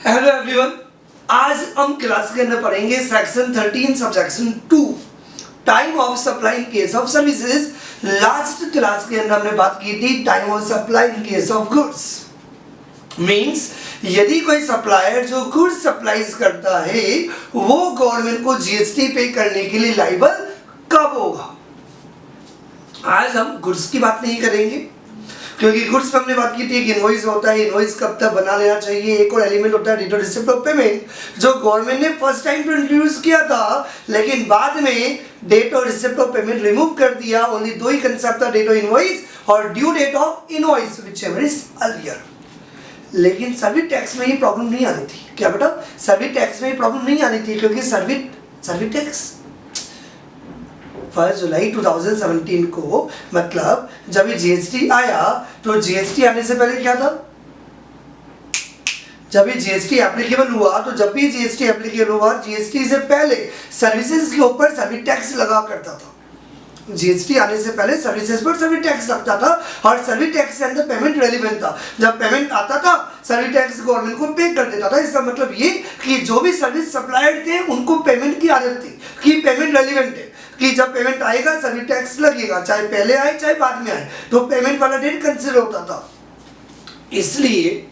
Hello everyone, आज हम class के अंदर पढ़ेंगे section 13 subsection 2 time of supply in case of services. Last class के अंदर हमने बात की थी time of supply in case of goods. Means यदि कोई सप्लायर जो गुड्स सप्लाईज करता है वो गवर्नमेंट को जीएसटी पे करने के लिए लायबल कब होगा। आज हम गुड्स की बात नहीं करेंगे क्योंकि गुड्स में हमने बात की थी एक इनवॉइस होता है, इनवॉइस कब तक बना लेना चाहिए। एक और एलिमेंट होता है date of receipt of payment जो गवर्नमेंट ने फर्स्ट टाइम तो इंट्रोड्यूस किया था, लेकिन बाद में date of receipt of payment remove कर दिया। ओनली दो ही कंसेप्ट था, डेट ऑफ इनवॉइस और due date of invoice whichever is earlier. लेकिन सर्विस टैक्स में ये प्रॉब्लम नहीं आनी थी। क्या बेटा, सर्विस टैक्स में ये प्रॉब्लम नहीं आनी थी क्योंकि सर्विस टैक्स 1 जुलाई 2017 को मतलब जब ये जीएसटी आया तो जीएसटी आने से पहले क्या था, जब ये जीएसटी एप्लीकेबल हुआ तो जब भी जीएसटी एप्लीकेबल हुआ जीएसटी से पहले सर्विसेज के ऊपर सर्विस टैक्स लगा करता था। जीएसटी आने से पहले सर्विसेज पर सर्विस टैक्स लगता था और सर्विस टैक्स के अंदर पेमेंट रेलिवेंट था। जब पेमेंट आता था सर्विस टैक्स गवर्नमेंट को पे कर देता था। इसका मतलब ये कि जो भी सर्विस सप्लायर थे उनको पेमेंट की आदत थी कि पेमेंट रेलिवेंट है, कि जब पेमेंट आएगा सर्विस टैक्स लगेगा, चाहे पहले आए चाहे बाद में आए, तो पेमेंट वाला डेट कंसिडर होता था। इसलिए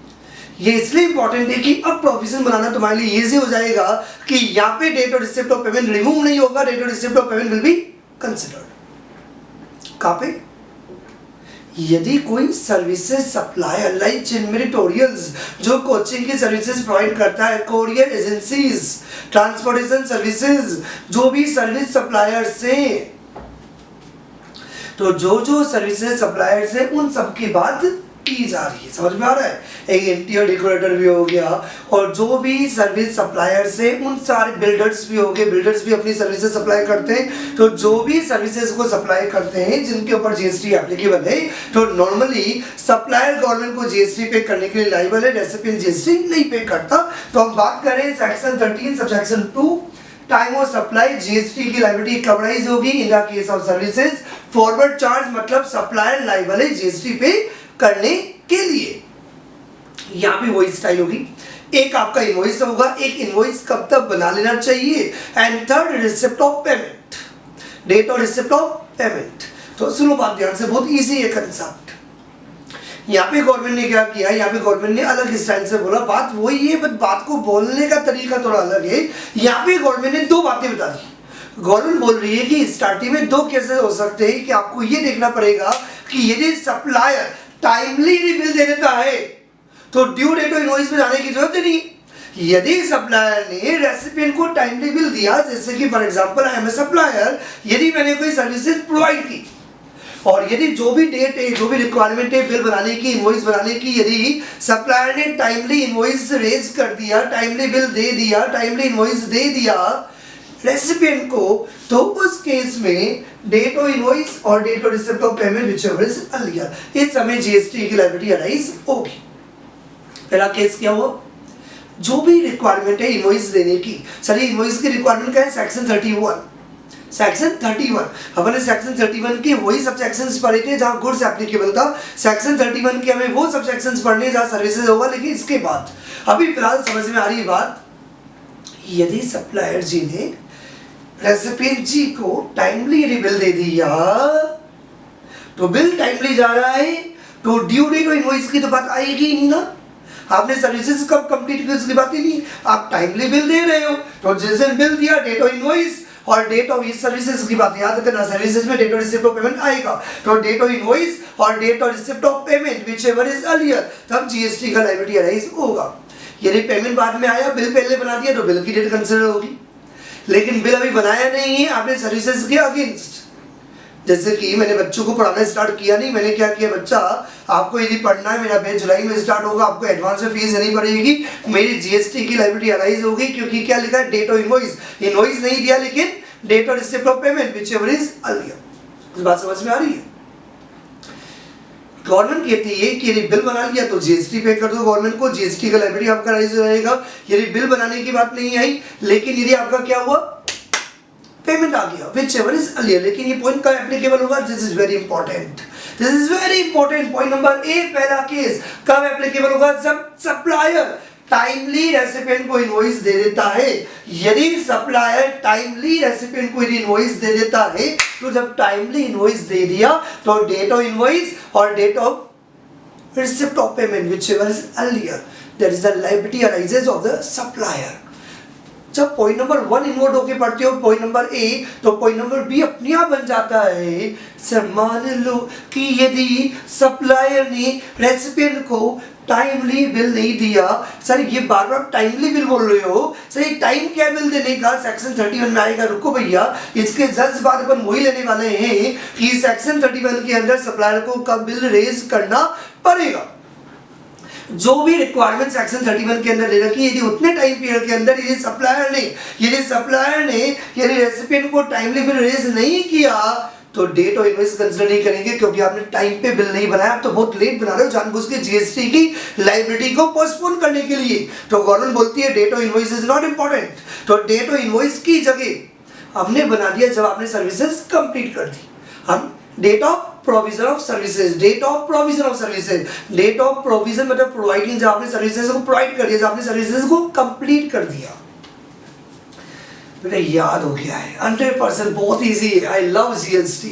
ये इसलिए इंपॉर्टेंट है कि अब प्रोविजन बनाना तुम्हारे लिए इजी हो जाएगा कि यहाँ पे date of receipt of payment remove नहीं होगा, date of receipt of payment will be considered. कहाँ पे, यदि कोई सर्विसेज सप्लायर लाइक चिन्मेरिटोरियल्स जो कोचिंग की सर्विसेज प्रोवाइड करता है, कोरियर एजेंसीज, ट्रांसपोर्टेशन सर्विसेज, जो भी सर्विस सप्लायर्स हैं, तो जो सर्विसेज सप्लायर्स हैं उन सब की बात की जा रही है। समझ में आ रहा है। एक इंटीरियर डेकोरेटर भी हो गया और जो भी सर्विस सप्लायर्स है उन सारे बिल्डर्स भी हो गए, बिल्डर्स भी अपनी सर्विसेज सप्लाई करते हैं। तो जो भी सर्विसेज को सप्लाई करते हैं जिनके ऊपर जीएसटी एप्लीकेबल है, तो नॉर्मली सप्लायर गवर्नमेंट को जीएसटी पे करने के लिए लायबल है, रेसिपिएंट जीएसटी नहीं पे करता। तो हम बात करें section 13 subsection 2 time of supply, GST की लायबिलिटी कब राइज होगी in the case of services. Forward charge मतलब सप्लायर लायबल है जीएसटी पे करने के लिए। यहाँ पे वही स्टाइल होगी, एक आपका इनवॉइस होगा, एक इनवॉइस कब तक बना लेना चाहिए, and third receipt of payment, date of receipt of payment. तो सुनो बात ध्यान से, बहुत इजी है कंसेप्ट। यहाँ पे गवर्नमेंट ने क्या किया, यहाँ पे गवर्नमेंट ने अलग स्टाइल से बोला, बात वही है बट बात को बोलने का तरीका थोड़ा अलग है। यहाँ पे गवर्नमेंट ने दो बातें बता दी। गवर्नमेंट बोल रही है कि स्टार्टिंग में दो केसेस हो सकते हैं कि आपको ये देखना पड़ेगा कि यदि सप्लायर टाइमली बिल दे देता है तो ड्यू डेट ऑफ इनवॉइस में जाने की जरूरत नहीं। यदि सप्लायर ने रेसिपिएंट को टाइमली बिल दिया, जैसे कि for example I am a supplier, यदि मैंने कोई सर्विसेज प्रोवाइड की और यदि जो भी डेट है, जो भी रिक्वायरमेंट है बिल बनाने की, इनवॉइस बनाने की, यदि सप्लायर ने टाइमली इनवॉइस रेज कर दिया, टाइमली बिल दे दिया, टाइमली इनवॉइस दे दिया रेसिपिएंट को, तो उस केस में डेट ऑफ इनवॉइस और date of receipt of payment whichever is earlier, इस समय जीएसटी की लायबिलिटी अराइज होगी। पहला केस क्या हुआ, जो भी रिक्वायरमेंट है इनवॉइस देने की, सॉरी इनवॉइस की रिक्वायरमेंट क्या है, सेक्शन 31। सेक्शन 31 हमने सेक्शन 31 के वही सबसेक्शंस पढ़े थे जहां गुड्स एप्लीकेबल था। सेक्शन 31 के हमें वो सबसेक्शंस पढ़ने जहां सर्विसेज होगा, लेकिन इसके बाद अभी फिलहाल समझ में आ रही बात, यदि सप्लायर जी ने रेसिपिएंट जी को टाइमली बिल दे दिया तो बिल टाइमली जा रहा है तो ड्यू डेट और इनवॉइस की तो बात आएगी नहीं ना। आपने सर्विसेज कब कंप्लीट की उसकी बात ही नहीं, आप टाइमली बिल दे रहे हो तो जिस दिन बिल दिया डेट ऑफ इनवॉइस और डेट ऑफ इस सर्विसेज की बात याद रखना। सर्विसेज में date of receipt of payment आएगा तो डेट ऑफ इनवॉइस और date of receipt of payment whichever is earlier, तब जीएसटी का लायबिलिटी अराइज होगा। यदि पेमेंट बाद में आया, बिल पहले बना दिया तो बिल की डेट कंसिडर होगी, लेकिन बिल अभी बनाया नहीं है, आपने सर्विसेज के अगेंस्ट। जैसे कि मैंने बच्चों को पढ़ाना स्टार्ट किया नहीं, मैंने क्या किया, बच्चा आपको यदि पढ़ना है, मेरा बैच जुलाई में स्टार्ट होगा, आपको एडवांस में फीस देनी पड़ेगी, मेरी जीएसटी की लायबिलिटी अराइज होगी क्योंकि क्या लिखा है, डेट ऑफ इनवॉइस, इनवॉइस नहीं दिया लेकिन date of receipt of payment whichever is earlier. इस बात समझ में आ रही है। गवर्नमेंट कहती है कि यदि बिल बना लिया तो जीएसटी पे कर दो अकाउंटेंट को, जीएसटी का लायबिलिटी आपका राइज रहेगा। यदि बिल बनाने की बात नहीं आई, लेकिन यदि आपका क्या हुआ, पेमेंट आ गया whichever is earlier, लेकिन ये पॉइंट कब एप्लीकेबल होगा, this is very important, this is very important. Point number A, पहला केस कब एप्लीकेबल होगा, जब सप्लायर टाइमली रेसिपिएंट को इनवॉइस दे देता है, यदि सप्लायर टाइमली रेसिपिएंट को इनवॉइस दे देता है, तो जब टाइमली इनवॉइस दे दिया तो डेट ऑफ इनवॉइस और date of receipt of payment whichever is earlier, that is the liability arises of the supplier. जब पॉइंट नंबर 1 इन्वर्ट होके पढ़ते हो पॉइंट नंबर ए, तो पॉइंट नंबर बी अपने आप बन जाता है। सर मान लो कि यदि सप्लायर ने रेसिपिएंट को टाइमली बिल नहीं दिया, सर ये बार बार टाइमली बिल बोल रहे हो, सर ये टाइम क्या बिल देने का, सेक्शन 31 में आएगा। रुको भैया, इसके जस्ट बाद अपन वही लेने वाले हैं कि सेक्शन 31 के अंदर सप्लायर को कब बिल रेज करना पड़ेगा। जो भी रिक्वायरमेंट सेक्शन 31 के अंदर दे रखी, यदि उतने टाइम पीरियड के अंदर यदि सप्लायर ने यदि रेसिपिएंट को टाइमली बिल रेज नहीं किया, तो डेट ऑफ इनवॉइस कंसीडर नहीं करेंगे, क्योंकि आपने टाइम पे बिल नहीं बनाया, आप तो बहुत लेट बना रहे हो जानबूझ के जीएसटी की लायबिलिटी को पोस्टपोन करने के लिए। तो गवर्नमेंट बोलती है date of invoice is not important, तो डेट ऑफ इनवॉइस की जगह हमने बना दिया जब आपने सर्विसेज कंप्लीट कर दी। हम date of provision of services, date of provision of services, date of provision मतलब प्रोवाइडिंग, जब आपने सर्विसेज को प्रोवाइड कर दिया, जब आपने सर्विसेज को कंप्लीट कर दिया। याद हो गया है 100%, बहुत इजी है। आई लव जीएसटी,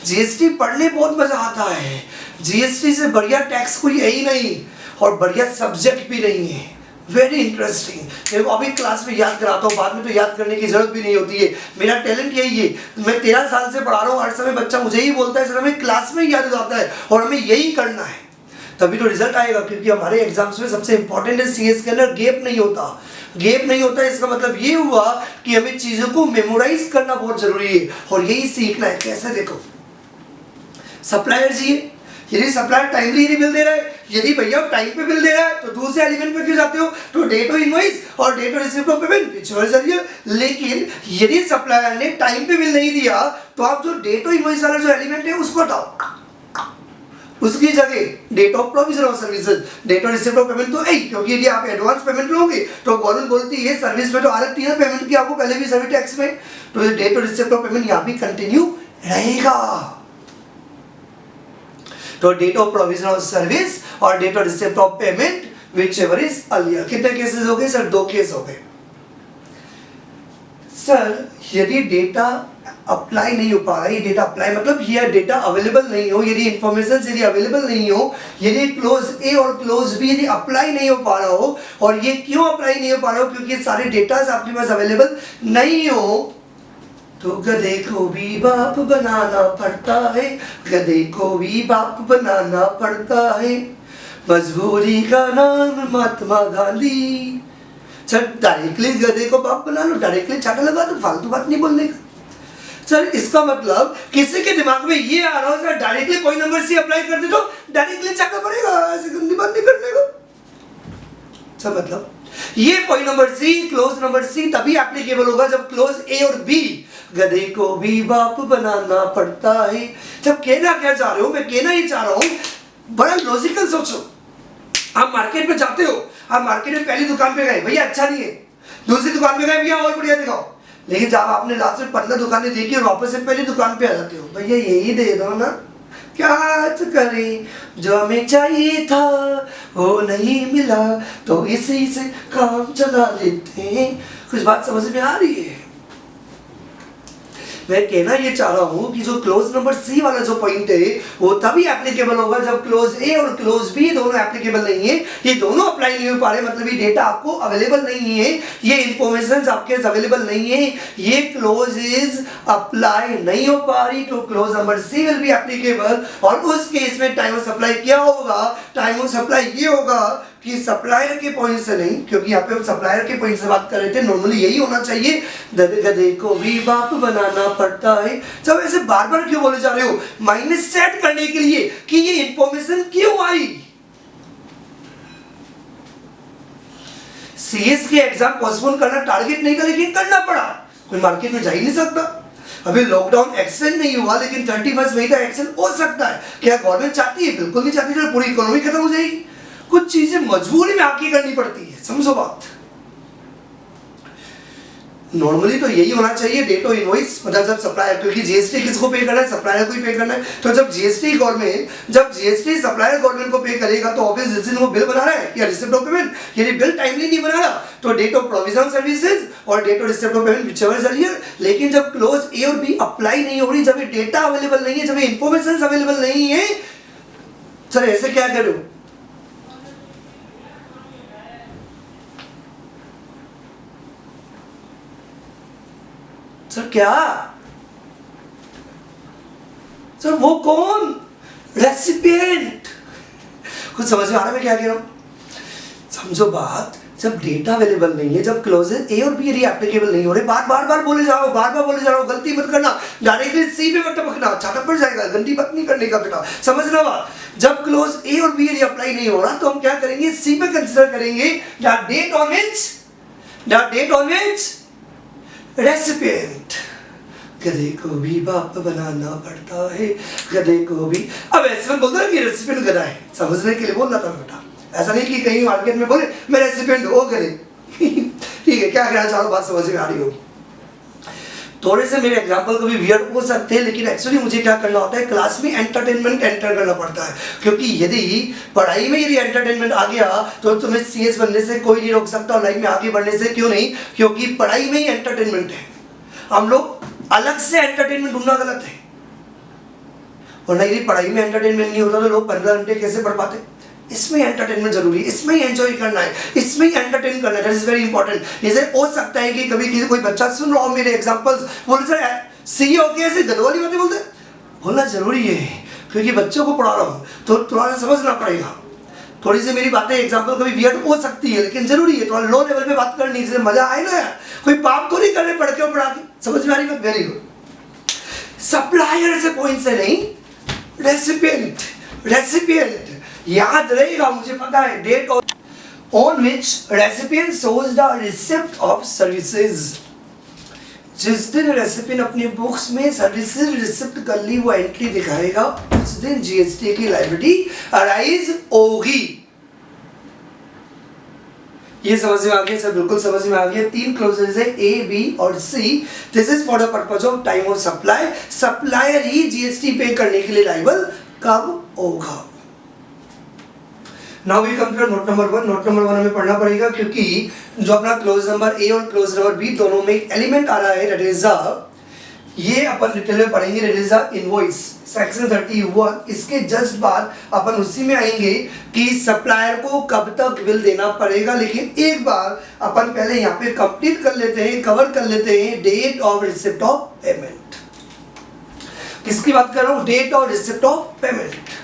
जीएसटी पढ़ने बहुत मजा आता है। जीएसटी से बढ़िया टैक्स कोई है ही नहीं और बढ़िया सब्जेक्ट भी नहीं है, वेरी इंटरेस्टिंग। देखो अभी क्लास में याद कराता हूँ, बाद में तो याद करने की जरूरत भी नहीं होती है, मेरा टैलेंट यही है। मैं 13 साल से पढ़ा रहा हूँ, हर समय बच्चा मुझे ही बोलता है सर हमें क्लास में याद हो जाता है, और हमें यही करना है, तभी तो रिजल्ट आएगा। क्योंकि हमारे एग्जाम्स में सबसे इंपॉर्टेंट है सीएस के अंदर गैप नहीं होता। गैप नहीं होता इसका मतलब ये हुआ कि हमें चीजों को मेमोराइज करना बहुत जरूरी है, और यही सीखना है। कैसे, देखो सप्लायर जी, यदि सप्लायर टाइमली यदि बिल दे रहा है, यदि भैया टाइम पे बिल दे रहा है, तो दूसरे एलिमेंट पे क्यों जाते हो, तो डेट ऑफ इनवॉइस और date of receipt of payment whichever जरिए। लेकिन यदि सप्लायर ने टाइम पे बिल नहीं दिया, तो आप जो डेट ऑफ इनवॉइस वाला जो एलिमेंट है उसको हटाओ, उसकी जगह date of provision of services, date of receipt of payment तो है, क्योंकि यदि आप एडवांस पेमेंट लोगे तो गवर्नमेंट बोलती है सर्विस में तो आ रखती है पेमेंट की आपको पहले भी सर्विस टैक्स में, तो date of receipt of payment यहाँ भी कंटिन्यू रहेगा। तो date of provision of service और date of receipt of payment whichever is earlier. कितने केसेस हो गए सर? 2 केस हो गए। सर यदि डेटा अप्लाई नहीं हो पा रहा है, ये डेटा अप्लाई मतलब ये डेटा अवेलेबल नहीं हो, यदि इंफॉर्मेशन यदि अवेलेबल नहीं हो, यदि क्लोज ए और क्लोज बी यदि अप्लाई नहीं हो पा रहा हो, और ये क्यों अप्लाई नहीं हो पा रहा हो, क्योंकि सारे डेटा आपके पास अवेलेबल नहीं हो, तो गधे को भी बाप बनाना पड़ता है, गधे को भी बाप बनाना पड़ता है, मजबूरी का नाम महात्मा गांधी। सर डायरेक्टली गधे को बाप बना लो, डायरेक्टली चाटा लगा दो, फालतू बात नहीं बोलने का। सर इसका मतलब किसी के दिमाग में ये आ रहा हो सर डायरेक्टली कोई नंबर सी अप्लाई कर दे तो डायरेक्टली चाटा पड़ेगा, ऐसे गंदी बात नहीं करने का। सर मतलब ये point number C, clause number C तभी एप्लीकेबल होगा जब क्लोज ए और बी, गधे को भी बाप बनाना पड़ता है। जब कहना क्या चाह रहे हो, मैं कहना ये चाह रहा हूं, बड़ा लॉजिकल सोचो। आप मार्केट में जाते हो, आप मार्केट में पहली दुकान पे गए, भैया अच्छा नहीं है, दूसरी दुकान पे गए, भैया और बढ़िया दिखाओ, लेकिन जब आपने लास्ट में 15 दुकानें देखी और वापस से पहली दुकान पे आ जाते हो, भैया यही दे दो ना, क्या करें, जो हमें चाहिए था वो नहीं मिला, तो इसी से काम चला लेते हैं। कुछ बात समझ में आ रही है? मैं कहना ये चाह रहा हूं कि जो क्लोज नंबर सी वाला जो पॉइंट है वो तभी एप्लीकेबल होगा जब क्लोज ए और क्लोज बी दोनों एप्लीकेबल नहीं है, ये दोनों अप्लाई नहीं हो पा रहे, मतलब ये डेटा आपको अवेलेबल नहीं है, ये इंफॉर्मेशन आपके अवेलेबल नहीं है, ये क्लोज इज अप्लाई नहीं हो पा रही, तो clause number C will be applicable. और उस केस में टाइम ऑफ सप्लाई क्या होगा? टाइम ऑफ सप्लाई ये होगा कि सप्लायर के पॉइंट से नहीं, क्योंकि यहाँ पे हम सप्लायर के पॉइंट से बात कर रहे थे, नॉर्मली यही होना चाहिए, गधे को भी बाप बनाना पड़ता है। सब ऐसे बार बार क्यों बोले जा रहे हो? माइंड सेट करने के लिए कि ये इंफॉर्मेशन क्यों आई। सीएस के एग्जाम पोस्टपोन करना टारगेट नहीं था, लेकिन करना पड़ा, कोई मार्केट में जा ही नहीं सकता। अभी लॉकडाउन एक्सटेंड नहीं हुआ, लेकिन 31 मई तक एक्सटेंड हो सकता है। क्या गवर्नमेंट चाहती है? बिल्कुल नहीं चाहती, तो पूरी इकोनॉमी खत्म हो जाएगी। कुछ चीजें मजबूरी में आके करनी पड़ती है, समझो बात। नॉर्मली तो यही होना चाहिए, डेट ऑफ इनवॉइस, मतलब जब सप्लायर, क्योंकि जीएसटी किसको पे करना है, सप्लायर को ही पे करना है। तो जब जीएसटी सप्लायर गवर्नमेंट को पे करेगा तो ऑब्वियसली वो बिल बना रहा है या रिसिप्ट ऑफ पेमेंट। यदि बिल टाइमली नहीं बना रहा तो डेट ऑफ प्रोविजनल सर्विसेज और date of receipt of payment whichever is earlier. लेकिन जब क्लोज ए और बी अप्लाई नहीं हो रही, जब ये डेटा अवेलेबल नहीं है, जब ये इंफॉर्मेशन अवेलेबल नहीं है, सर ऐसे क्या करो? सर क्या? सर वो कौन? रेसिपिएंट। कुछ समझ में आ रहा है मैं क्या कह रहा हूं? समझो बात, जब डेटा अवेलेबल नहीं है, जब क्लोजेज ए और बी यदि एप्लीकेबल नहीं हो रहे, बार बोले जाओ, गलती मत करना, डायरेक्टली सी पे मत टपकना, छाटा पड़ जाएगा, गलती मत नहीं करने का बेटा, समझना बात। जब क्लोज ए और बी यदि अप्लाई नहीं हो रहा तो हम क्या करेंगे, सी पे कंसीडर करेंगे the date on which recipient. गधे को भी बाप बनाना पड़ता है, गधे को भी। अब ऐसे में बोलता है कि रेसिपिएंट गधा है, समझने के लिए बोल रहा था बेटा, ऐसा नहीं कि कहीं मार्केट में बोले मैं रेसिपिएंट हो गधे। ठीक है, क्या कहना चाहो, बात समझ में आ रही होगी। थोड़े से मेरे एग्जाम्पल को भी वियर्ड हो सकते हैं, लेकिन एक्चुअली मुझे क्या करना होता है, क्लास में एंटरटेनमेंट एंटर करना पड़ता है। क्योंकि यदि पढ़ाई में यदि एंटरटेनमेंट आ गया तो तुम्हें सीएस बनने से कोई नहीं रोक सकता और लाइफ में आगे बढ़ने से। क्यों नहीं? क्योंकि पढ़ाई में ही एंटरटेनमेंट है। हम लोग अलग से एंटरटेनमेंट ढूंढना गलत है। और नहीं, पढ़ाई में एंटरटेनमेंट नहीं होता तो लोग 15 घंटे कैसे पढ़ पाते? इसमें एंटरटेनमेंट जरूरी है, इसमें ही एंजॉय करना है, इसमें ही एंटरटेन करना है, दैट इज वेरी इंपॉर्टेंट। जैसे हो सकता है कि कभी किसी कोई बच्चा सुन रहा हो मेरे एग्जांपल्स, बोल सर सी होके ऐसे गधे वाली बातें बोलते, बोलना जरूरी है क्योंकि बच्चों को पढ़ा रहा हूँ तो थोड़ा समझना पड़ेगा। थोड़ी सी मेरी बातें एग्जांपल कभी वियर्ड हो सकती है, लेकिन जरूरी है थोड़ा लो लेवल पे बात करनी, जिससे मजा आए ना यार। कोई पाप तो नहीं कर रहे पढ़ के और पढ़ा के, समझ में आ रही बात? Very good. सप्लायर से पॉइंट से नहीं, रेसिपिएंट याद रहेगा, मुझे पता है। Date on which recipient shows the receipt of services. जिस दिन रेसिपिएंट अपनी बुक्स में सर्विसेज रिसिप्ट कर ली, वो एंट्री दिखाएगा, उस दिन जीएसटी की लायबिलिटी अराइज होगी। ये समझ में आ गया सर? बिल्कुल समझ में आ गया। 3 क्लोजेज है, ए, बी और C. This is for the purpose of time of supply. Supplier ही जीएसटी पे करने के लिए लायबल कब होगा। Now we come to note number 1। Note number 1 हमें पढ़ना पड़ेगा क्योंकि जो अपना क्लोज नंबर ए और क्लोज नंबर बी दोनों में एक एलिमेंट आ रहा है, दैट इज ये अपन डिटेल में पढ़ेंगे, दैट इज इनवॉइस सेक्शन 31। इसके जस्ट बाद अपन उसी में आएंगे कि सप्लायर को कब तक बिल देना पड़ेगा। लेकिन एक बार अपन पहले यहाँ पे कंप्लीट कर लेते हैं, कवर कर लेते हैं date of receipt of payment. किसकी बात कर रहा हूँ? Date of receipt of payment.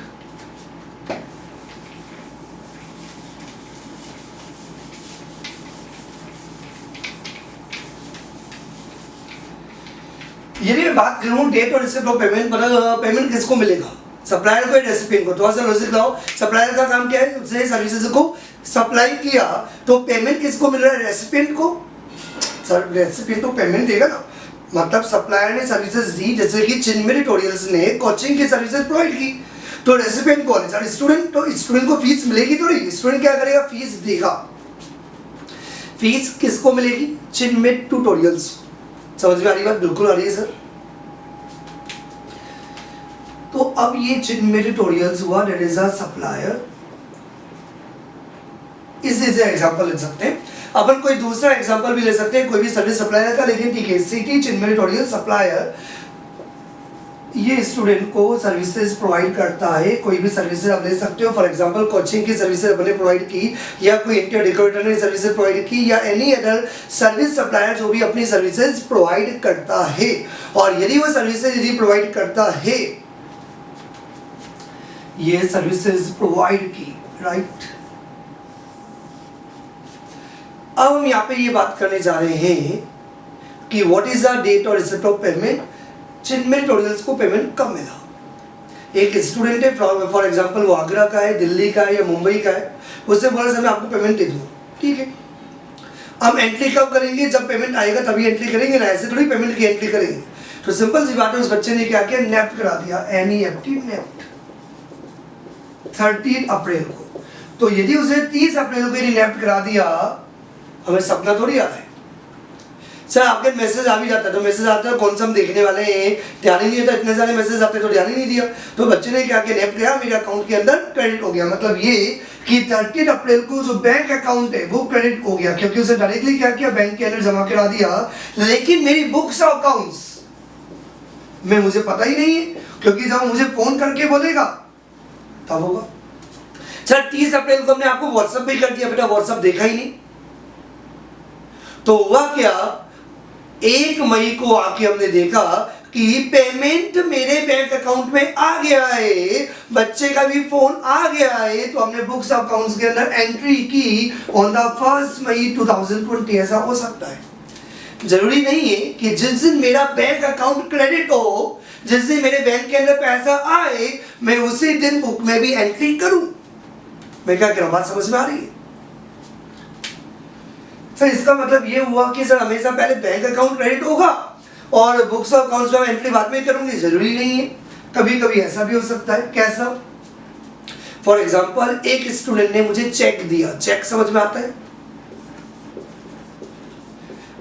यदि मैं बात करूं डेट और रिसिप्ट ऑफ पेमेंट, मतलब पेमेंट किसको मिलेगा? सप्लायर को या रेसिपिएंट को? थोड़ा सा लॉजिक लाओ। सप्लायर का काम क्या है? उसने सर्विसेज को सप्लाई किया तो पेमेंट किसको मिल रहा है? रेसिपिएंट को। सर रेसिपिएंट तो पेमेंट देगा ना, मतलब सप्लायर ने सर्विसेज दी, जैसे कि चिन्मय ट्यूटोरियल्स ने कोचिंग की सर्विसेज प्रोवाइड की, तो रेसिपिएंट कौन है? Sir student. तो स्टूडेंट को फीस मिलेगी तो नहीं, स्टूडेंट क्या करेगा? फीस देगा। फीस किसको मिलेगी? चिन्मय ट्यूटोरियल्स। समझ में आ रही बात? बिल्कुल आ रही है सर। तो अब ये चिन्मय ट्यूटोरियल्स हुआ, दैट इज अ सप्लायर। इस एग्जांपल ले सकते हैं अपन, कोई दूसरा एग्जांपल भी ले सकते हैं, कोई भी सर्विस सप्लायर का, लेकिन ठीक है, सिटी चिन्मय ट्यूटोरियल सप्लायर ये स्टूडेंट को सर्विसेज प्रोवाइड करता है। कोई भी सर्विसेज आप ले सकते हो, फॉर एग्जांपल कोचिंग की सर्विसेज अपने प्रोवाइड की, या कोई इंटीरियर डेकोरेटर ने सर्विसेज प्रोवाइड की, या एनी अदर सर्विस सप्लायर जो भी अपनी सर्विसेज प्रोवाइड करता है। और यदि वो सर्विसेज यदि प्रोवाइड करता है, ये सर्विसेज प्रोवाइड की, राइट। अब हम यहाँ पे ये बात करने जा रहे हैं कि व्हाट इज द डेट और receipt of payment. Chinmay tutorials को पेमेंट कब मिला? एक स्टूडेंट है, फॉर एग्जांपल वो आगरा का है, दिल्ली का है या मुंबई का है, उससे बोला सर मैं आपको पेमेंट दे दूंगा, ठीक है। हम एंट्री कब करेंगे? जब पेमेंट आएगा तभी एंट्री करेंगे ना, ऐसे थोड़ी पेमेंट की एंट्री करेंगे। तो सिंपल सी बात है, उस बच्चे ने क्या किया? नेफ्ट करा दिया, NEFT नेफ्ट 30 अप्रैल को। तो यदि उसे 30 अप्रैल को नेफ्ट करा दिया, हमें सपना थोड़ी आता है। सर आपके मैसेज आ भी जाता है, तो मैसेज आता है कौन सा हम देखने वाले हैं, ध्यान ही नहीं देता, इतने सारे मैसेज आते तो ध्यान ही नहीं दिया। तो बच्चे ने क्या किया, नेफ्ट गया, मेरे अकाउंट के अंदर क्रेडिट हो गया। मतलब ये कि 30 अप्रैल को जो बैंक अकाउंट है वो क्रेडिट हो गया, क्योंकि उसे डायरेक्टली क्या किया, बैंक के अंदर जमा करा दिया। लेकिन मेरी बुक्स और अकाउंट्स में मुझे पता ही नहीं है, क्योंकि जब मुझे फोन करके बोलेगा तब होगा। सर 30 अप्रैल को हमने आपको व्हाट्सएप भी कर दिया, बेटा व्हाट्सएप देखा ही नहीं। तो हुआ क्या, 1 मई को आके हमने देखा कि पेमेंट मेरे बैंक अकाउंट में आ गया है, बच्चे का भी फोन आ गया है। तो हमने बुक्स अकाउंट्स के अंदर एंट्री की ऑन द 1 मई 2020। ऐसा हो सकता है, जरूरी नहीं है कि जिस दिन मेरा बैंक अकाउंट क्रेडिट हो, जिस दिन मेरे बैंक के अंदर पैसा आए, मैं उसी दिन बुक में भी एंट्री करूं। मैं क्या कह रहा हूं, बात समझ में आ रही है? सर इसका मतलब ये हुआ कि सर हमेशा पहले बैंक अकाउंट क्रेडिट होगा और बुक्स और अकाउंट्स में एंट्री बाद में करूंगी, जरूरी नहीं है। कभी कभी ऐसा भी हो सकता है। कैसा? फॉर एग्जाम्पल एक स्टूडेंट ने मुझे चेक दिया, चेक समझ में आता है,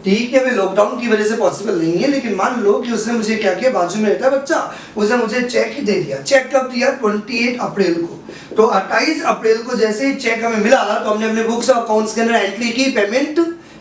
ठीक है, अभी लॉकडाउन की वजह से पॉसिबल नहीं है, लेकिन मान लो कि उसने मुझे क्या किया, बाजू में रहता है बच्चा, उसने मुझे चेक ही दे दिया। चेक कब दिया? 28 अप्रैल को। तो 28 अप्रैल को जैसे ही चेक हमें मिला तो हमने अपने बुक्स और अकाउंट्स के अंदर एंट्री की, payment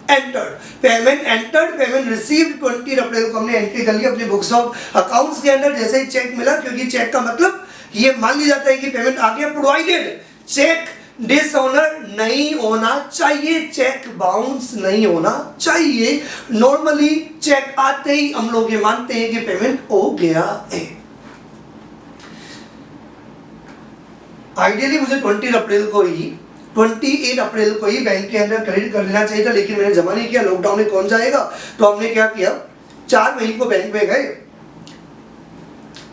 entered, payment entered, payment received. 20 अप्रैल को हमने एंट्री कर ली अपने बुक्स ऑफ अकाउंट्स के अंदर जैसे ही चेक मिला, क्योंकि चेक का मतलब ये मान लिया जाता है कि पेमेंट आ गया, प्रोवाइडेड चेक डिसऑनर नहीं होना चाहिए, चेक बाउंस नहीं होना चाहिए। नॉर्मली चेक आते ही हम लोग ये मानते हैं कि पेमेंट हो गया है। आइडियली मुझे 28 अप्रैल को ही बैंक के अंदर क्रेडिट कर देना चाहिए था, लेकिन मैंने जमा नहीं किया, लॉकडाउन में कौन जाएगा। तो हमने क्या किया, 4 मई को बैंक में गए,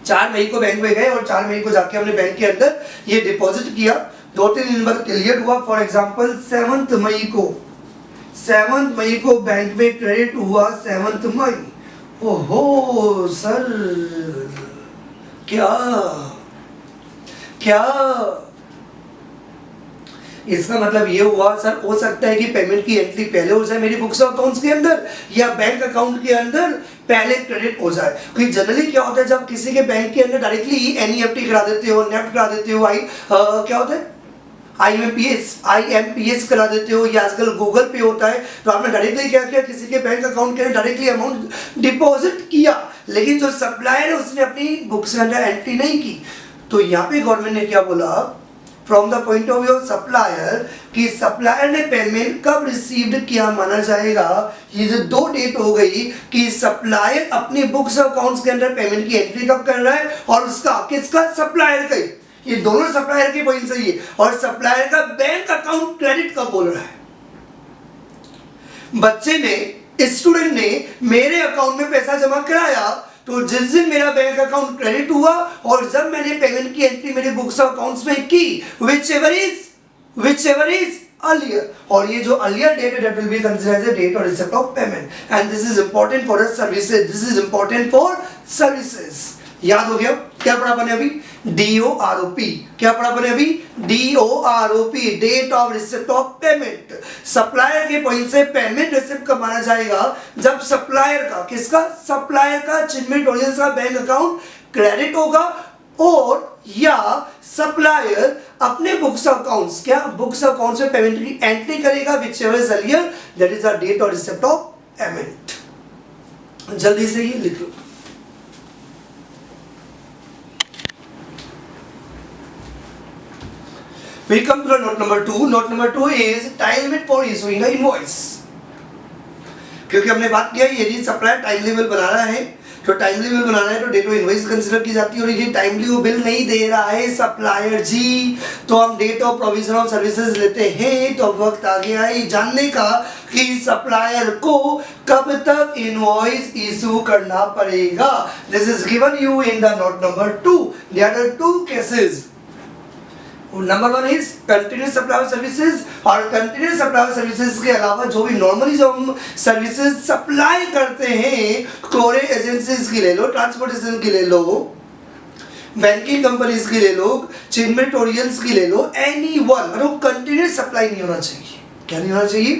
4 मई को बैंक में गए और 4 मई को जाके हमने बैंक के अंदर ये डिपॉजिट किया। 2-3 दिन बाद क्लियर हुआ। फॉर एग्जांपल 7 मई को बैंक में क्रेडिट हुआ, 7 मई। ओहो सर, क्या इसका मतलब ये हुआ सर, हो सकता है कि पेमेंट की एंट्री पहले हो जाए मेरी बुक्स और अकाउंट्स के अंदर, या बैंक अकाउंट के अंदर पहले क्रेडिट हो जाए। क्योंकि जनरली क्या होता है, जब किसी के बैंक के अंदर डायरेक्टली एनईएफटी करा देते हो, नेफ्ट करा देते हो, क्या होता है, IMPS करा देते हो, या आजकल गूगल पे होता है, तो आपने डायरेक्टली क्या किया, किसी के बैंक अकाउंट के अंदर डायरेक्टली अमाउंट डिपॉजिट किया, लेकिन जो सप्लायर है उसने अपनी बुक्स के अंदर एंट्री नहीं की। तो यहाँ पे गवर्नमेंट ने क्या बोला, from the point of view of supplier, कि सप्लायर ने पेमेंट कब रिसीव्ड किया माना जाएगा। ये जो 2 डेट हो गई कि सप्लायर अपनी बुक्स और अकाउंट्स के अंदर पेमेंट की एंट्री कब कर रहा है, और उसका किसका, सप्लायर का, ये दोनों सप्लायर के पॉइंट सही है। और सप्लायर का बैंक अकाउंट क्रेडिट कब बोल रहा है। बच्चे ने, स्टूडेंट ने मेरे अकाउंट में पैसा जमा कराया, तो जिस दिन मेरा बैंक अकाउंट क्रेडिट हुआ और जब मैंने पेमेंट की एंट्री मेरे बुक्स और अकाउंट्स में की, whichever is earlier, और ये जो earlier date है, that will be considered as a date or receipt of payment, and this is important for the services, this is important for services। याद हो गया क्या पढ़ा अपने अभी, DOROP, क्या पढ़ा अपने अभी, DOROP, date of receipt of payment. Supplier के पॉइंट से पेमेंट रिसिप्ट कब माना जाएगा, जब सप्लायर का, किसका, सप्लायर का चिन्मय ऑडियंस का बैंक अकाउंट क्रेडिट होगा, और या सप्लायर अपने बुक्स अकाउंट्स, क्या बुक्स अकाउंट्स में पेमेंट की एंट्री करेगा, whichever is earlier, that is the date or receipt of payment। जल्दी से ये लिख लो। We come to the note number 2. Note number 2 is time limit for issuing the invoice। क्योंकि हमने बात किया यदि सप्लायर टाइम लेवल बना रहा है, तो टाइम लेवल बनाना है तो डेट ऑफ इनवॉइस कंसीडर की जाती है। और यदि टाइमली वो बिल नहीं दे रहा है सप्लायर जी, तो हम date of provision of services लेते हैं। तो वक्त आ गया है जानने का कि सप्लायर को कब तक इनवॉइस इशू करना पड़ेगा। This is given you in the note number 2। There are 2 cases. Number 1 is continuous supply services, और कंटिन्यूस सप्लाई सर्विसेज के अलावा जो भी नॉर्मली जो हम सर्विसेज सप्लाई करते हैं, कोरियर एजेंसीज की ले लो, ट्रांसपोर्टेशन की ले लो, बैंकिंग कंपनीज की ले लो, चिन्मेटोरियल्स की ले लो, एनी वन, मतलब कंटिन्यूस सप्लाई नहीं होना चाहिए। क्या नहीं होना चाहिए?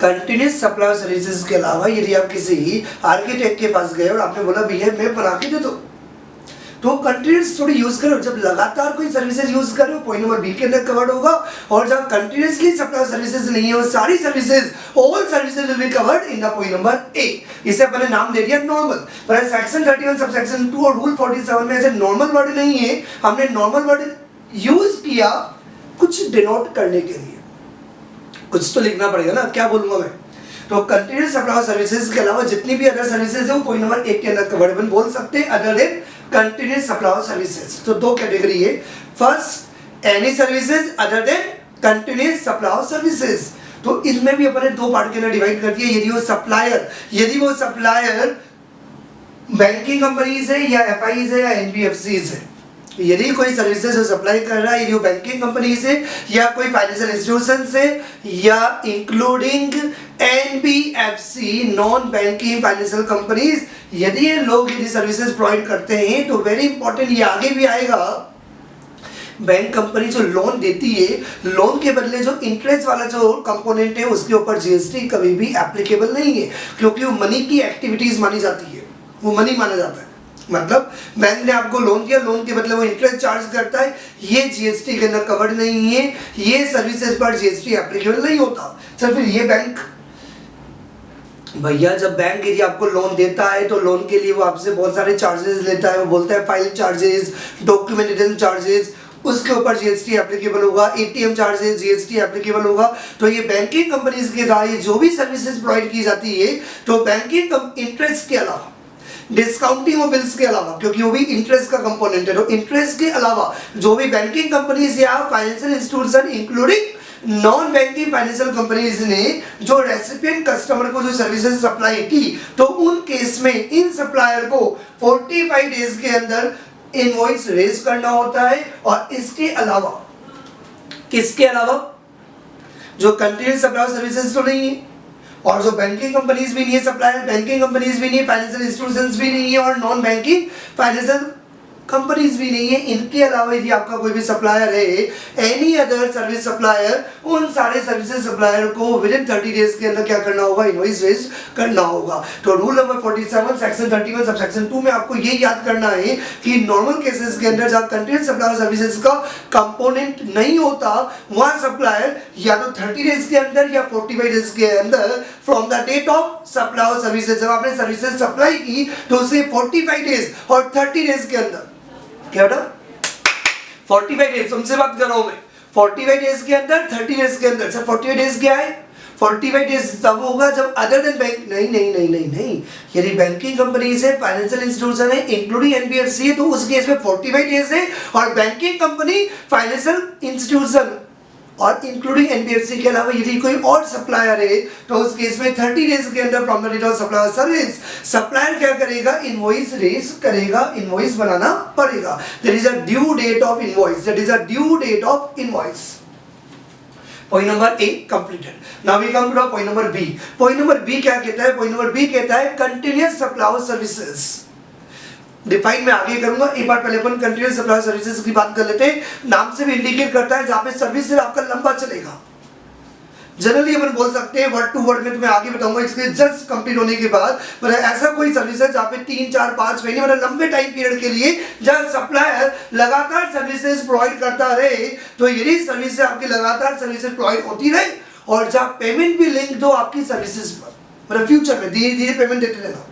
कंटिन्यूस सप्लाई सर्विसेज के अलावा यदि आप किसी आर्किटेक्ट के पास गए और आपने बोला भैया मैं बना के दे दो, तो कंटिन्यूस थोड़ी यूज करो। जब लगातार कोई सर्विसेज यूज करो पॉइंट नंबर बी के अंदर कवर्ड होगा, और जब कंटिन्यूसली सप्लाई सर्विसेज नहीं है वो सारी services, all services will be covered in the point number ए। इसे अपने नाम दे दिया नॉर्मल, पर सेक्शन 31 सब सेक्शन 2 और रूल 47 में ऐसे नॉर्मल वर्ड नहीं है, हमने नॉर्मल वर्ड यूज किया कुछ डिनोट करने के लिए, कुछ तो लिखना पड़ेगा ना, क्या बोलूंगा मैं। तो कंटिन्यूस सप्लाई सर्विसेज के अलावा जितनी भी अदर सर्विसेज है वो पॉइंट नंबर 1 के अंदर कवर्ड बोल सकते हैं other than continuous supply services. तो दो कैटेगरी है, first any services other than continuous supply services. तो इसमें भी अपने दो पार्ट के अंदर डिवाइड कर दिया। यदि वो सप्लायर बैंकिंग कंपनीज है या एफआईज है या एनबीएफसीज है, यदि कोई सर्विसेज सप्लाई कर रहा है, यदि वो बैंकिंग कंपनी से या कोई फाइनेंशियल इंस्टीट्यूशन से या including NBFC non banking financial companies, यदि ये लोग यदि सर्विसेज प्रोवाइड करते हैं तो वेरी इंपॉर्टेंट ये आगे भी आएगा, बैंक कंपनी जो लोन देती है, लोन के बदले जो इंटरेस्ट वाला जो कंपोनेंट है उसके ऊपर जीएसटी कभी भी एप्लीकेबल नहीं है, क्योंकि वो मनी की एक्टिविटीज मानी जाती है, वो मनी माना जाता है। मतलब बैंक ने आपको लोन दिया, लोन के बदले वो इंटरेस्ट चार्ज करता है, ये जीएसटी के अंदर कवर्ड नहीं है, ये सर्विसेज पर जीएसटी एप्लीकेबल नहीं होता। सर फिर ये बैंक, भैया जब बैंक यदि आपको लोन देता है तो लोन के लिए वो आपसे बहुत सारे चार्जेस लेता है, वो बोलता है फाइल चार्जेस, डॉक्यूमेंटेशन चार्जेस, उसके ऊपर जीएसटी एप्लीकेबल होगा, एटीएम चार्जेस जीएसटी एप्लीकेबल होगा। तो ये बैंकिंग कंपनीज के द्वारा जो भी सर्विसेज प्रोवाइड की जाती है तो बैंकिंग इंटरेस्ट के अलावा, डिस्काउंटिंग और बिल्स के अलावा, क्योंकि वो भी इंटरेस्ट का कंपोनेंट है, तो इंटरेस्ट के अलावा जो भी बैंकिंग कंपनीज या financial institution including non banking financial companies ने जो रेसिपिएंट कस्टमर को जो सर्विसेज सप्लाई की, तो उन केस में इन सप्लायर को 45 डेज के अंदर इनवॉइस रेज करना होता है। और इसके अलावा, किसके अलावा, जो कंटिन्यूस सप्लाई सर्विसेज तो नहीं है, और जो बैंकिंग कंपनीज भी नहीं है, सप्लायर बैंकिंग कंपनीज भी नहीं है, फाइनेंशियल इंस्टीट्यूशंस भी नहीं है, और नॉन बैंकिंग फाइनेंशियल कंपनीज भी नहीं है, इनके अलावा यदि आपका कोई भी सप्लायर है, एनी अदर सर्विस सप्लायर, उन सारे सर्विसेज सप्लायर को विद इन 30 डेज के अंदर क्या करना होगा, इनवॉइस रेज करना होगा। तो rule number 47 section 31 sub section 2 में आपको ये याद करना है कि नॉर्मल केसेस के अंदर जहाँ कंटिन्यूस सप्लाई सर्विसेज का कंपोनेंट नहीं होता, वहाँ सप्लायर या तो 30 डेज के अंदर या 45 डेज के अंदर from the date of supply services, जब आपने सर्विसेज सप्लाई की तो उसे 45 डेज और 30 डेज के अंदर, क्या बेटा 45 डेज, तुमसे बात कर रहा हूं मैं, 45 डेज के अंदर 30 डेज के अंदर। सर 45 डेज क्या है, 45 डेज तब होगा जब अदर देन बैंक, नहीं, यदि बैंकिंग कंपनी से फाइनेंशियल इंस्टीट्यूशन है इंक्लूडिंग एनबीएफसी है तो उस केस में 45 डेज है, और बैंकिंग कंपनी फाइनेंशियल इंस्टीट्यूशन और इंक्लूडिंग एनबीएफसी के अलावा यदि कोई और सप्लायर है तो उस केस में 30 डेज के अंदर from the date of supply service supplier क्या करेगा, इनवॉइस रेज करेगा, इनवॉइस बनाना पड़ेगा। There is a due date of invoice, that is a due date of invoice. Point number A completed. Now we come to point number B. Point number B क्या कहता है, point number B कहता है continuous supply services. Define में आगे करूंगा, एक बार पहले अपन कंटिन्यूअस सप्लाई सर्विसेज की बात कर लेते हैं। नाम से भी इंडिकेट करता है जहां पे सर्विस आपका लंबा चलेगा। जनरली अपन बोल सकते हैं वर्ड टू वर्ड में, तुम्हें आगे बताऊंगा इसके जस्ट कंप्लीट होने के बाद, पर ऐसा कोई सर्विस है जहाँ पे 3, 4, 5 महीने मतलब लंबे टाइम पीरियड के लिए जहाँ सप्लायर लगातार सर्विसेज प्रोवाइड करता रहे, तो यदि सर्विस आपकी लगातार सर्विसेज प्रोवाइड होती रहे और जहाँ पेमेंट भी लिंक दो आपकी सर्विसेज पर, मतलब फ्यूचर में धीरे धीरे पेमेंट देते रहना।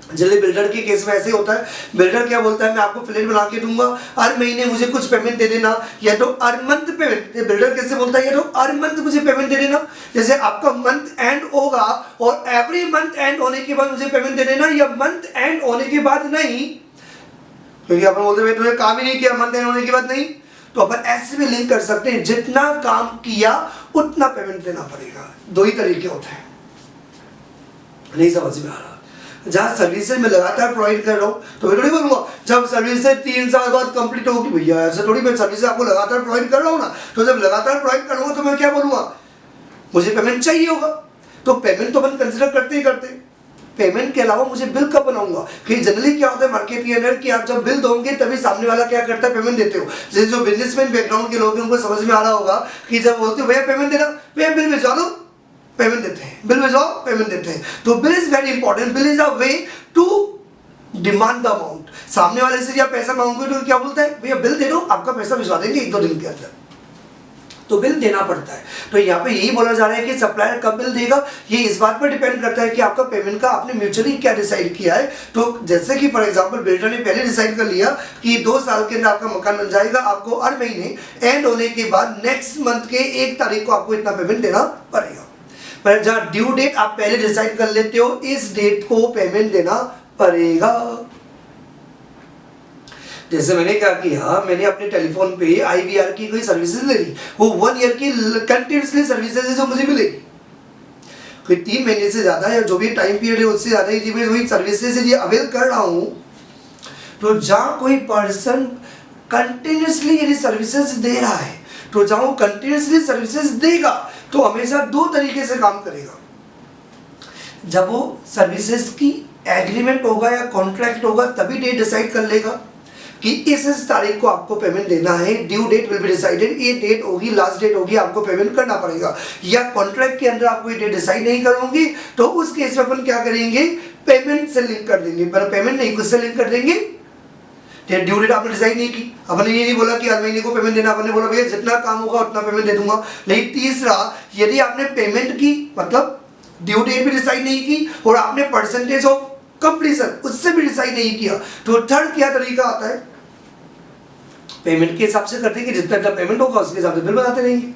जनरली बिल्डर के केस में ऐसे होता है, बिल्डर क्या बोलता है, मैं आपको फ्लैट बना के दूंगा, हर महीने मुझे कुछ पेमेंट दे देना, या तो हर मंथ पेमेंट, बिल्डर कैसे बोलता है, या तो हर मंथ मुझे पेमेंट दे देना। जैसे आपका मंथ एंड होगा और एवरी मंथ एंड होने के बाद मुझे पेमेंट दे देना, या मंथ एंड होने के बाद नहीं, क्योंकि अपन बोलते हैं तुझे काम ही नहीं किया, मंथ एंड होने के बाद नहीं, तो अपन ऐसे भी लिंक कर सकते हैं, जितना काम किया उतना पेमेंट देना पड़ेगा। दो ही तरीके होते हैं, नहीं समझ में आ रहा। जहाँ सर्विसेज में लगातार प्रोवाइड कर रहा हूँ तो मैं थोड़ी बोलूँगा जब सर्विसेज 3 साल बाद कंप्लीट होगी, भैया ऐसे थोड़ी, मैं सर्विसेज आपको लगातार प्रोवाइड कर रहा हूँ ना, तो जब लगातार प्रोवाइड करूँगा तो मैं क्या बोलूँगा, मुझे पेमेंट चाहिए होगा। तो पेमेंट तो अपन कंसिडर करते ही करते, पेमेंट के अलावा मुझे बिल कब बनाऊंगा, कि जनरली क्या होता है मार्केट के अंदर कि आप जब बिल दोगे तभी सामने वाला क्या करता है, पेमेंट देते हो। जैसे जो बिजनेसमैन बैकग्राउंड के लोग हैं उनको समझ में आ रहा होगा कि जब बोलते हो भैया पेमेंट देना, भैया बिल भिजवा दो, पेमेंट देते हैं, बिल भिजवाओ पेमेंट देते हैं। तो bill is very important, bill is a way to demand the amount. सामने वाले से आप पैसा मांगोगे तो क्या बोलता है, भैया बिल दे दो, आपका पैसा भिजवा देंगे 1-2 दिन के अंदर। तो बिल देना पड़ता है। तो यहाँ पे यही बोला जा रहा है कि सप्लायर कब बिल देगा, ये इस बात पर डिपेंड करता है कि आपका पेमेंट का आपने म्यूचुअली क्या डिसाइड किया है। तो जैसे कि फॉर एग्जांपल बिल्डर ने पहले डिसाइड कर लिया कि 2 साल के अंदर आपका मकान बन जाएगा, आपको हर महीने एंड होने के बाद नेक्स्ट मंथ के 1 तारीख को आपको इतना पेमेंट देना पड़ेगा। पर जहाँ ड्यू डेट आप पहले डिसाइड कर लेते हो, इस डेट को पेमेंट देना पड़ेगा। जैसे मैंने क्या किया, मैंने अपने टेलीफोन पे IVR की कोई सर्विसेज ले ली, वो 1 ईयर की कंटिन्यूसली सर्विसेज है जो मुझे मिलेगी। कोई 3 महीने से ज़्यादा या जो भी टाइम पीरियड है उससे ज़्यादा यदि मैं वही सर्विसेज ये अवेल कर रहा हूँ, तो जहाँ कोई पर्सन कंटिन्यूसली यदि सर्विसेज दे रहा है, तो जहाँ वो कंटिन्यूसली सर्विसेज देगा तो हमेशा 2 तरीके से काम करेगा। जब वो सर्विसेज की एग्रीमेंट होगा या कॉन्ट्रैक्ट होगा तभी डेट डिसाइड कर लेगा कि इस तारीख को आपको पेमेंट देना है, due date will be decided, ये डेट होगी, लास्ट डेट होगी, आपको पेमेंट करना पड़ेगा। या कॉन्ट्रैक्ट के अंदर आपको ये डेट डिसाइड नहीं करोगी तो उस केस में अपन क्या करेंगे, पेमेंट से लिंक कर देंगे। पर पेमेंट नहीं, कुछ से लिंक कर देंगे। ड्यू डेट आपने डिसाइड नहीं की, आपने ये नहीं बोला कि हर महीने को पेमेंट देना, आपने बोला भैया जितना काम होगा उतना पेमेंट दे दूंगा। लेकिन तीसरा, यदि आपने पेमेंट की मतलब ड्यू डेट भी डिसाइड नहीं की और आपने परसेंटेज ऑफ कंप्लीशन उससे भी डिसाइड नहीं किया, तो थर्ड क्या तरीका आता है, पेमेंट के हिसाब से करते हैं कि जितना पेमेंट होगा उसके हिसाब से बिल बनाते रहेंगे।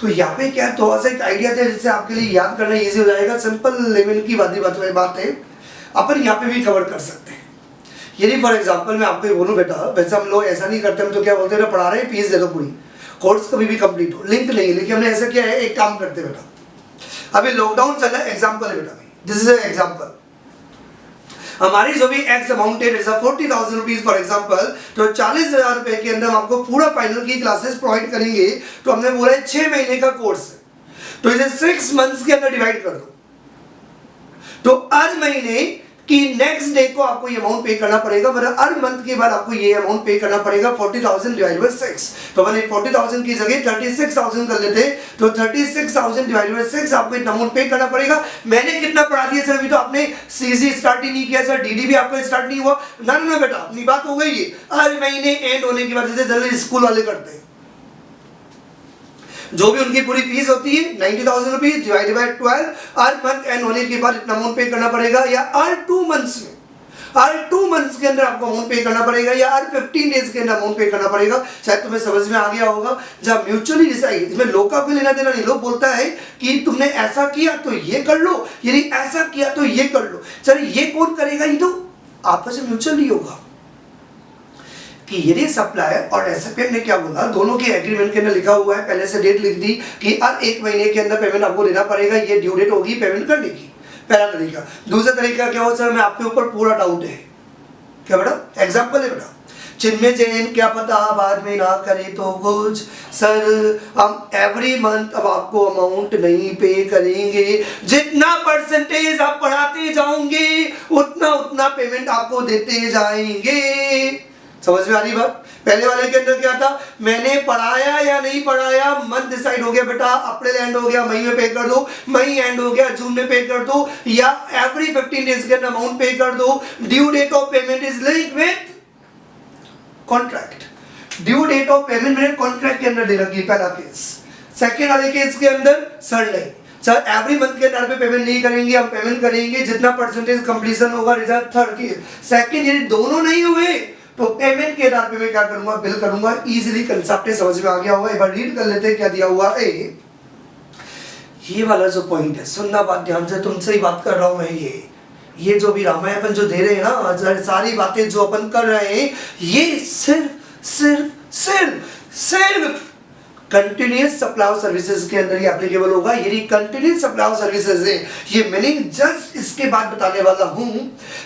तो यहाँ पे क्या थोड़ा सा एक आइडिया था जिससे आपके लिए याद करना इजी हो जाएगा। सिंपल लेवल की बात है, अपन यहाँ पे भी कवर कर सकते हैं। यदि फॉर एग्जांपल मैं आपको बोलूँ बेटा, वैसे हम लोग ऐसा नहीं करते, हम तो क्या बोलते हैं, पढ़ा रहे हैं फीस दे दो पूरी, कोर्स कभी भी कंप्लीट हो, लिंक नहीं है। लेकिन हमने ऐसा किया है, एक काम करते बेटा, अभी लॉकडाउन चल रहा है, एग्जाम्पल है बेटा, दिस इज एग्जाम्पल। हमारी जो भी एक्स अमाउंट है 40,000 रुपीज फॉर एग्जाम्पल, तो 40,000 रुपए के अंदर हम आपको पूरा फाइनल की क्लासेस प्रोवाइड करेंगे। तो हमने बोला है 6 महीने का कोर्स है, तो इसे 6 मंथ्स के अंदर डिवाइड कर दो, तो हर महीने कि नेक्स्ट डे को आपको ये अमाउंट पे करना पड़ेगा, मतलब हर मंथ के बाद आपको ये अमाउंट पे करना पड़ेगा 40,000 डिवाइड बाय 6। तो मैंने 40,000 की जगह 36,000 कर लेते, तो 36,000 डिवाइड बाय 6 आपको इतना अमाउंट पे करना पड़ेगा। मैंने कितना पढ़ा दिया सर, अभी तो आपने सीसी स्टार्ट ही नहीं किया सर, डीडी भी आपका स्टार्ट नहीं हुआ ना बेटा, अपनी बात हो गई है। हर महीने एंड होने की वजह से जल्दी स्कूल वाले करते हैं, जो भी उनकी पूरी फीस होती है 90,000 rupees divided by 12, her month and होने के बाद इतना अमाउंट पे करना पड़ेगा, या हर 2 मंथ्स में, हर 2 मंथ्स के अंदर आपको अमाउंट पे करना पड़ेगा, या हर 15 डेज के अंदर अमाउंट पे करना पड़ेगा। शायद तुम्हें समझ में आ गया होगा। जब म्यूचुअली डिसाइड, इसमें लोग का कोई लेना देना नहीं। लोग बोलता है कि तुमने ऐसा किया तो ये कर लो, यदि ऐसा किया तो ये कर लो। सर ये कौन करेगा, ये तो आपस में म्यूचुअली होगा। कि यदि सप्लायर और रेसिपिएंट ने क्या बोला, दोनों के एग्रीमेंट के अंदर लिखा हुआ है, पहले से डेट लिख दी कि हर 1 महीने के अंदर पेमेंट आपको देना पड़ेगा, ये ड्यू डेट होगी पेमेंट करने की, पहला तरीका। दूसरा तरीका क्या हो, सर मैं आपके ऊपर पूरा डाउट है, क्या बेटा, एग्जाम्पल है बेटा, चिन्मय जैन क्या पता बाद में ना करे तो कुछ, सर हम एवरी मंथ अब आपको अमाउंट नहीं पे करेंगे, जितना परसेंटेज आप बढ़ाते जाओगे उतना उतना पेमेंट आपको देते जाएंगे। समझ में आ रही बात। पहले वाले के अंदर क्या था, मैंने पढ़ाया या नहीं पढ़ाया, मंथ डिसाइड हो गया बेटा, अप्रैल एंड हो गया, मई में पे कर दो, मई एंड हो गया, जून में पे कर दो, या एवरी 15 डेज के अंदर अमाउंट पे कर दो। Due date of payment is linked with contract, due date of payment मैंने कॉन्ट्रैक्ट के अंदर दे रखी, पहला केस। सेकेंड वाले केस के अंदर सर नहीं, सर एवरी मंथ के अंदर पे पेमेंट नहीं करेंगे, हम पेमेंट करेंगे जितना परसेंटेज कंप्लीशन होगा, रिजल्ट थर्ड केस। सेकेंड यदि दोनों नहीं हुए तो पेमेंट के आधार पे मैं क्या करूंगा, बिल करूंगा। इजीली कंसेप्ट समझ में आ गया होगा। एक बार रीड कर लेते हैं क्या दिया हुआ है। ये वाला जो पॉइंट है, सुनना बात ध्यान से, तुमसे ही बात कर रहा हूं मैं। ये जो भी रामायण अपन जो दे रहे हैं ना, सारी बातें जो अपन कर रहे हैं, ये सिर्फ कंटिन्यूअस सप्लाई सर्विसेज के अंदर ही एप्लीकेबल होगा। यदि कंटिन्यूअस सप्लाई सर्विसेज है, ये मीनिंग जस्ट इसके बाद बताने वाला हूं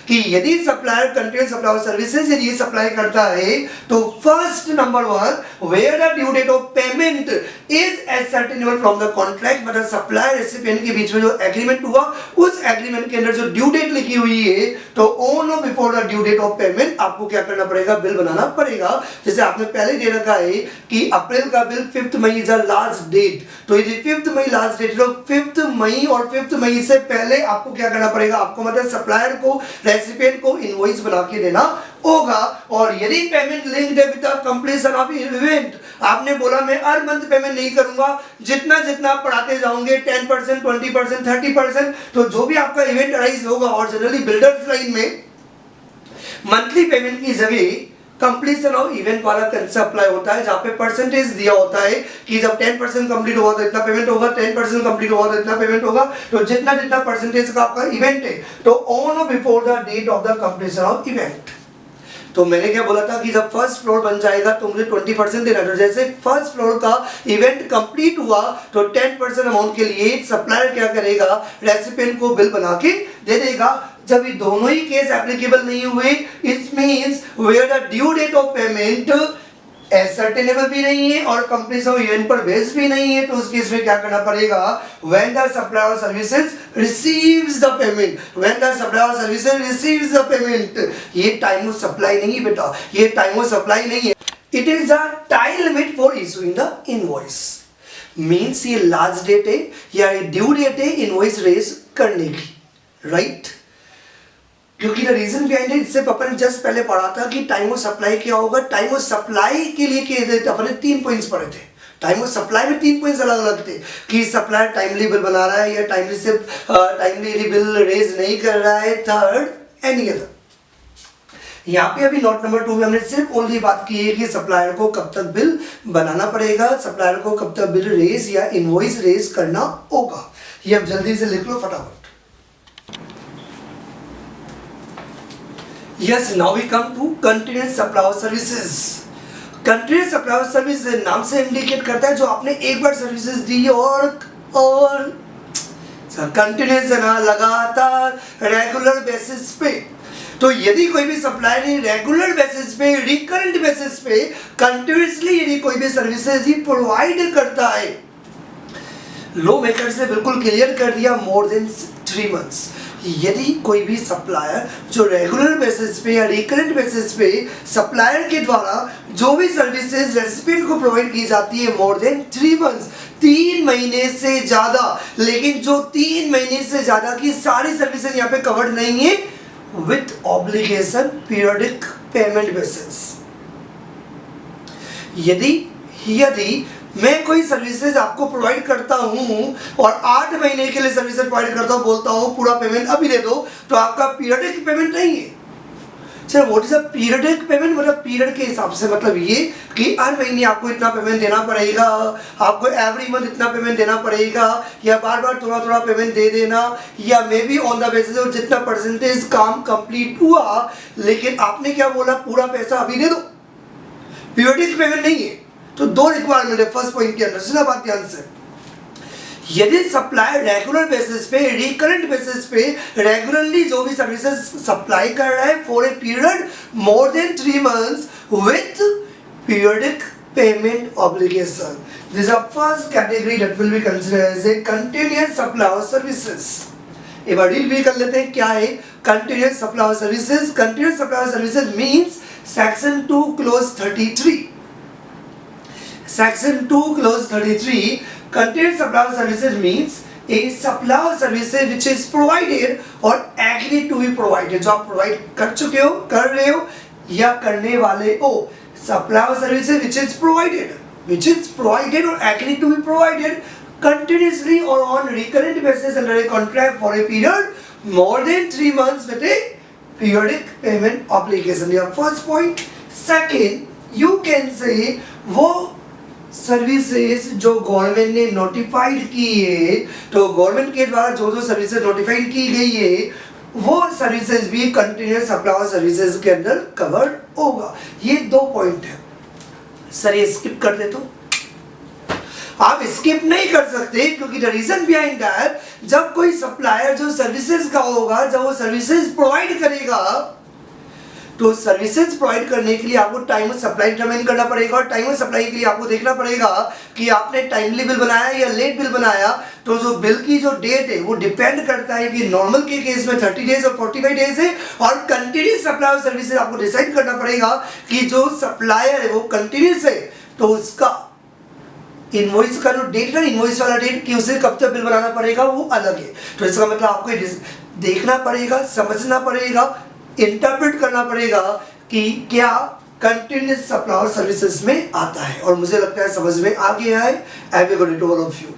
कि यदि सप्लायर कंटिन्यूअस सप्लाई सर्विसेज यदि सप्लाई करता है, तो first number 1 where the due date of payment is ascertainable from the contract, मतलब सप्लायर रेसिपिएंट के बीच में जो एग्रीमेंट हुआ, उस एग्रीमेंट के अंदर जो ड्यू डेट लिखी हुई है, तो ऑन और before the due date of payment आपको क्या करना पड़ेगा, बिल बनाना पड़ेगा। जैसे आपने पहले दे रखा है कि अप्रैल का bill 5th 5th May is a last date, तो यदि 5th मई लास्ट डेट, तो 5th मई और 5th मई से पहले आपको क्या करना पड़ेगा, आपको मतलब सप्लायर को, रेसिपिएंट को इनवॉइस बना के देना होगा। और यदि पेमेंट लिंक्ड है with the completion of event, आपने बोला मैं हर मंथ पेमेंट नहीं करूंगा, जितना जितना आप पढ़ाते जाओगे 10%, 20%, 30%, तो जो भी आपका इवेंट अराइज होगा, और जनरली बिल्डर्स लाइन में मंथली पेमेंट की जगह कंप्लीशन ऑफ इवेंट वाला कंसेप्ट अप्लाई होता है, जहां पे परसेंटेज दिया होता है कि जब 10% कंप्लीट होगा तो इतना पेमेंट होगा, 10% कंप्लीट होगा तो इतना पेमेंट होगा, तो जितना जितना परसेंटेज का आपका इवेंट है, तो ऑन और before the date of the completion of event. तो मैंने क्या बोला था कि जब फर्स्ट फ्लोर बन जाएगा तो मुझे 20% देना, तो जैसे फर्स्ट फ्लोर का इवेंट कंप्लीट हुआ तो 10% अमाउंट के लिए सप्लायर क्या करेगा, रेसिपिएंट को बिल बना के दे देगा। जब ये दोनों ही केस एप्लीकेबल नहीं हुए, it means where the due date of payment ascertainable भी नहीं है और कंप्लीशन ऑफ इवेंट पर बेस भी नहीं है, तो उस केस में क्या करना पड़ेगा, when the supplier of services receives the payment, when the supplier of services receives the payment, ये टाइम ऑफ सप्लाई नहीं है बेटा, ये टाइम ऑफ सप्लाई नहीं है, it is the time limit for issuing the invoice. Means ये last date है या ड्यू डेट है इनवॉइस रेज करने की, राइट? क्योंकि द रीजन बिहाइंड इट, इससे अपन ने जस्ट पहले पढ़ा था कि टाइम ऑफ सप्लाई क्या होगा। टाइम ऑफ सप्लाई के लिए अपन ने 3 पॉइंट्स पढ़े थे। टाइम ऑफ सप्लाई में 3 पॉइंट्स अलग अलग थे कि सप्लायर टाइमली बिल बना रहा है या टाइमली बिल रेज नहीं कर रहा है, थर्ड एनी अदर। यहाँ पे अभी नोट नंबर 2 में हमने सिर्फ ओनली बात की है कि सप्लायर को कब तक बिल बनाना पड़ेगा, सप्लायर को कब तक बिल रेज या इनवॉइस रेज करना होगा। ये अब जल्दी से लिख लो फटाफट। Yes, now we come to continuous supply of services. Continuous supply of services नाम से इंडिकेट करता है जो आपने एक बार सर्विसेज दी और कंटिन्यूस है ना, लगातार रेगुलर बेसिस पे। तो यदि कोई भी सप्लायर रेगुलर बेसिस पे, रिकरेंट बेसिस पे, कंटिन्यूसली यदि कोई भी सर्विसेज ही प्रोवाइड करता है, लो मेकर्स ने बिल्कुल क्लियर कर दिया मोर देन 3 मंथ्स। यदि कोई भी सप्लायर जो रेगुलर बेसिस पे या रिकरेंट बेसिस पे सप्लायर के द्वारा जो भी सर्विसेज रेसिपिएंट को प्रोवाइड की जाती है मोर देन 3 मंथ्स, 3 महीने से ज़्यादा, लेकिन जो 3 महीने से ज़्यादा की सारी सर्विसेज यहाँ पे कवर्ड नहीं है with obligation periodic payment basis. यदि मैं कोई सर्विसेज आपको प्रोवाइड करता हूं और 8 महीने के लिए सर्विसेज प्रोवाइड करता हूं, बोलता हूं पूरा पेमेंट अभी दे दो, तो आपका पीरियडिक पेमेंट नहीं है। Sir what is a periodic payment? मतलब पीरियड के हिसाब से मतलब ये कि हर महीने आपको इतना पेमेंट देना पड़ेगा, आपको एवरी मंथ इतना पेमेंट देना पड़ेगा, या बार बार थोड़ा थोड़ा पेमेंट दे देना, या may be on the basis of जितना परसेंटेज काम कंप्लीट हुआ, लेकिन आपने क्या बोला, पूरा पैसा अभी दे दो। पीरियडिक पेमेंट नहीं है। तो 2 रिक्वायरमेंट है फर्स्ट पॉइंट के अंदर, सुना बात ध्यान से। यदि सप्लायर रेगुलर बेसिस पे, रिकरेंट बेसिस पे रेगुलरली जो भी सर्विसेज सप्लाई कर रहा है for a period more than 3 months with periodic payment obligation, this is the first category that will be considered as a continuous supply of services. एक बार read भी कर लेते हैं क्या है continuous supply of services. Continuous supply of services means section 2 clause 33। Section 2 clause 33 continuous supply of services means a supply of services which is provided or agreed to be provided, जो आप provide कर चुके हो, कर रहे हो या करने वाले हो। Supply of services which is provided or agreed to be provided continuously or on recurrent basis under a contract for a period more than 3 months with a periodic payment obligation। Your first point। Second, you can say वो services जो government ने notified की है, तो government के द्वारा जो जो सर्विसेज नोटिफाइड की गई है वो सर्विसेज भी कंटिन्यूअस सप्लाई ऑफ सर्विसेज के अंदर कवर्ड होगा। ये 2 पॉइंट है। सर ये स्किप कर दे तो आप स्किप नहीं कर सकते, क्योंकि द रीजन बिहाइंड दैट, जब कोई सप्लायर जो सर्विसेज का होगा, जब वो सर्विसेज प्रोवाइड करेगा, तो सर्विसेज प्रोवाइड करने के लिए आपको टाइम ऑफ सप्लाई डिटरमाइन करना पड़ेगा, और टाइम ऑफ सप्लाई के लिए आपको देखना पड़ेगा कि आपने टाइमली बिल बनाया या लेट बिल बनाया। तो जो बिल की जो डेट है वो डिपेंड करता है कि नॉर्मल के केस में 30 डेज और 45 डेज है, और कंटिन्यूस सप्लाई ऑफ सर्विसेज आपको डिसाइड करना पड़ेगा कि जो सप्लायर है वो कंटिन्यूस है, तो उसका इनवॉइस का जो डेट है, इनवॉइस वाला डेट कि उसे कब तक बिल बनाना पड़ेगा वो अलग है। तो इसका मतलब आपको ये देखना पड़ेगा, समझना पड़ेगा, इंटरप्रेट करना पड़ेगा कि क्या कंटिन्यूस सप्लाई सर्विसेज में आता है। और मुझे लगता है समझ में आ गया है। Have a good day to all of you.